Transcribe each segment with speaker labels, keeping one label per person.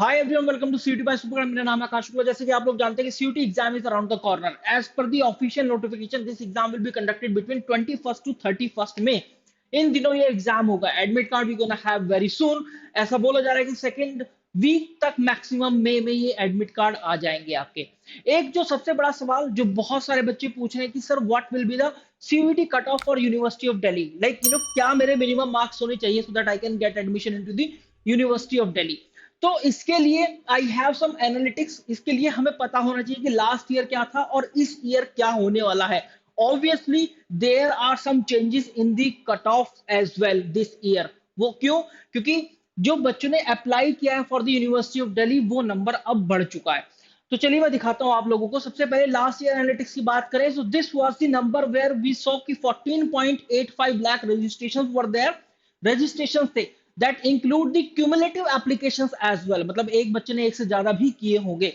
Speaker 1: Hi everyone, welcome to CUET by super. मेरा नाम है आकाश शुक्ला। जैसे कि आप लोग जानते हैं कि CUET exam is around the corner. As per the official notification this exam will be conducted between 21st to 31st May. इन दिनों ये एग्जाम होगा। Admit card we gonna have very soon. ऐसा बोला जा रहा है कि सेकेंड वीक तक मैक्सिमम मई में ये एडमिट कार्ड आ जाएंगे आपके। एक जो सबसे बड़ा सवाल जो बहुत सारे बच्चे पूछ रहे हैं कि sir what will be the CUET cut off for university of Delhi, like क्या मेरे मिनिमम मार्क्स होने चाहिए so that I can get admission into the university of Delhi. तो इसके लिए आई हैव सम एनालिटिक्स। इसके लिए हमें पता होना चाहिए कि लास्ट ईयर क्या था और इस ईयर क्या होने वाला है। Obviously there are some changes in the cut off as well this year. वो क्यों? क्योंकि जो बच्चों ने अप्लाई किया है for the university of Delhi वो नंबर अब बढ़ चुका है। तो चलिए मैं दिखाता हूं आप लोगों को। सबसे पहले लास्ट ईयर एनालिटिक्स की बात करें तो this was the number where we saw कि 14.85 lakh registrations were there. Registration थे that include the cumulative applications as well, मतलब एक बच्चे ने एक से ज्यादा भी किए होंगे।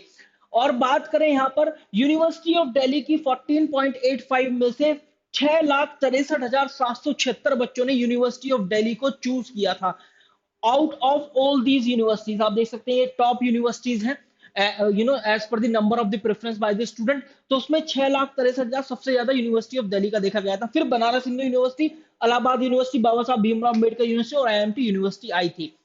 Speaker 1: और बात करें यहां पर यूनिवर्सिटी ऑफ दिल्ली की 14.85 में से 6,63,776 बच्चों ने यूनिवर्सिटी ऑफ दिल्ली को चूज किया था। Out of all these universities आप देख सकते हैं ये टॉप यूनिवर्सिटीज हैं as per the number of the preference by the student. तो उसमें 6,63,000 सबसे ज्यादा यूनिवर्सिटी ऑफ दिल्ली का देखा गया था। फिर बनारस हिंदू यूनिवर्सिटी, इलाहाबाद यूनिवर्सिटी, बाबा साहब भीमराव अम्बेडकर यूनिवर्सिटी और आईएमटी यूनिवर्सिटी आई थी।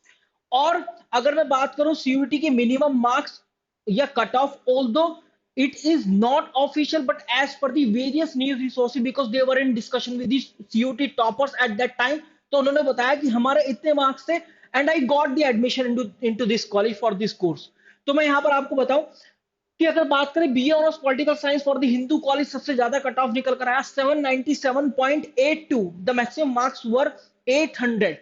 Speaker 1: और अगर मैं बात करूं सीयूटी के मिनिमम मार्क्स या cut off, although it is not official but as per the various news resources because they were in discussion with the CUT toppers at that time, तो उन्होंने बताया कि हमारे इतने मार्क्स थे and I got the admission into this college for this course. तो मैं यहां पर आपको बताऊं कि अगर बात करें BA honours political science for the Hindu college सबसे ज्यादा कट ऑफ निकल कर आया 797.82। द मैक्सिमम मार्क्स वर 800।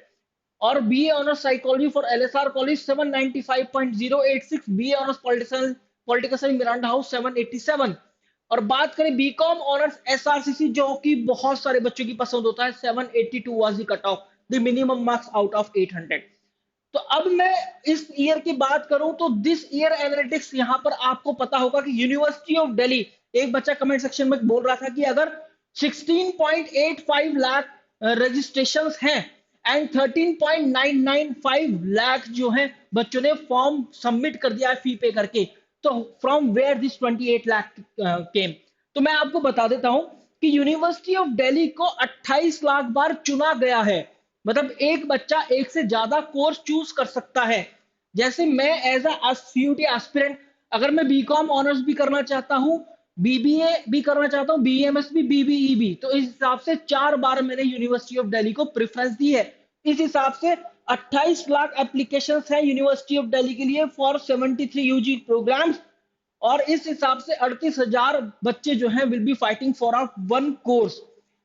Speaker 1: और BA honours psychology for LSR college 795.086। BA honours political science Miranda house 787। और बात करें बीकॉम ऑनर्स एसआरसीसी जो कि बहुत सारे बच्चों की पसंद होता है 782 was the cut of the minimum marks out of 800। तो अब मैं इस ईयर की बात करूं तो दिस ईयर एनालिटिक्स यहां पर आपको पता होगा कि यूनिवर्सिटी ऑफ दिल्ली, एक बच्चा कमेंट सेक्शन में बोल रहा था कि अगर 16.85 लाख रजिस्ट्रेशंस हैं एंड 13.995 लाख जो है बच्चों ने फॉर्म सबमिट कर दिया है फी पे करके, तो फ्रॉम वेयर दिस 28 लाख केम। तो मैं आपको बता देता हूं कि यूनिवर्सिटी ऑफ दिल्ली को 28 लाख बार चुना गया है। मतलब एक बच्चा एक से ज्यादा कोर्स चूज कर सकता है। जैसे मैं एज अ सीयूटी एस्पिरेंट अगर मैं बीकॉम ऑनर्स भी करना चाहता हूं, बीबीए भी करना चाहता हूं, बीएमएस भी, बीबीई भी, तो इस हिसाब से 4 बार मैंने यूनिवर्सिटी ऑफ दिल्ली को प्रेफरेंस दी है। इस हिसाब से 28 लाख एप्लीकेशंस हैं यूनिवर्सिटी ऑफ दिल्ली के लिए फॉर 73 यूजी प्रोग्राम्स। और इस हिसाब से 38,000 बच्चे जो हैं will be fighting for out one course.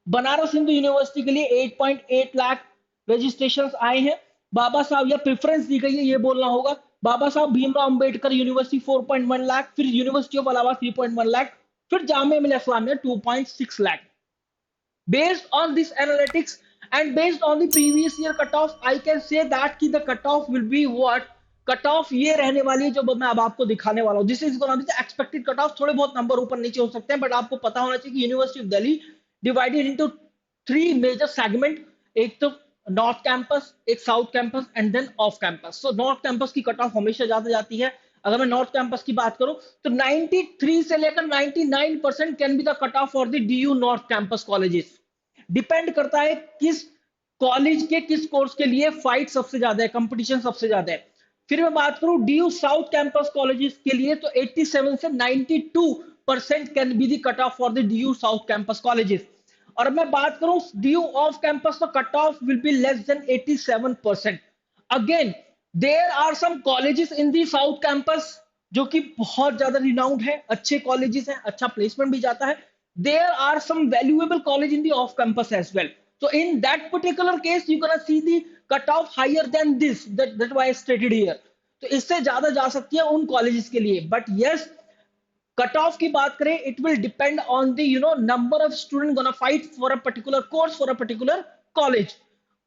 Speaker 1: Banaras Hindu university के लिए 8.8 लाख रजिस्ट्रेशन आए हैं। बाबा साहब या प्रेफरेंस दी गई है ये बोलना होगा। बाबा साहब भीमराव अंबेडकर यूनिवर्सिटी 4.1 लाख, फिर यूनिवर्सिटी ऑफ इलाहाबाद 3.1 लाख, फिर Jamia Millia Islamia 2.6 lakh. Based on this analytics and based on the previous year cutoff, I can say that कि the cutoff will be what? Cutoff ये रहने वाली है जो मैं अब आपको दिखाने वाला हूँ। This is gonna be the expected cutoff। थोड़े बहुत नंबर ऊपर नीचे हो सकते हैं बट आपको पता होना चाहिए कि university of Delhi divided into 3 major segment. एक तो नॉर्थ कैंपस, एक south campus and then off campus. So north campus की कट ऑफ हमेशा ज्यादा जाती है। अगर मैं नॉर्थ कैंपस की बात करूं तो 93 से लेकर 99% can be the cut off for the DU north campus colleges. Depend करता है किस कॉलेज के किस कोर्स के लिए फाइट सबसे ज्यादा है, कंपटीशन सबसे ज्यादा है। फिर मैं बात करूं डीयू साउथ कैंपस कॉलेजेस के लिए तो 87 से 92% can be the cut off for the DU south campus colleges. और मैं बात करूं ड्यू ऑफ कैंपस तो cut off will be less than 87%। Again there are some colleges in the south campus जो कि बहुत ज्यादा रिनाउंड है, अच्छे कॉलेजेस हैं, अच्छा प्लेसमेंट भी जाता है। There are some valuable college in the off campus as well. So in that particular case you're gonna see the cutoff higher than this, that why I stated here। तो इससे ज्यादा जा सकती है उन कॉलेजेस के लिए। बट यस, कट ऑफ की बात करें it will depend on the number of student gonna fight for a particular course for a particular college.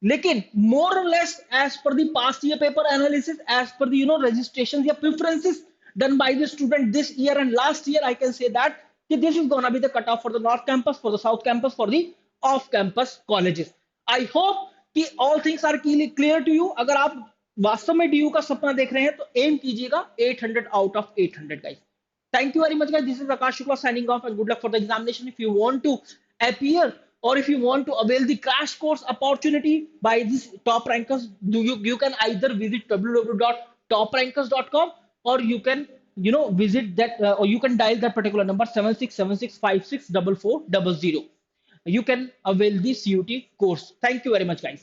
Speaker 1: लेकिन मोर और less as per the past year paper analysis, as per the registration या preferences done by the student this year and last year, I can say that कि this is gonna be the cut off for the north campus, for the south campus, for the of campus colleges. I hope कि all things are clear to you. अगर आप वास्तव में DU का सपना देख रहे हैं तो एम कीजिएगा 800 out of 800 guys. Thank you very much, guys. This is Akash Shukla signing off, and good luck for the examination. If you want to appear or if you want to avail the crash course opportunity by this top rankers, you can either visit www.toprankers.com, or you can visit that or you can dial that particular number 7676564400. You can avail the CUT course. Thank you very much, guys.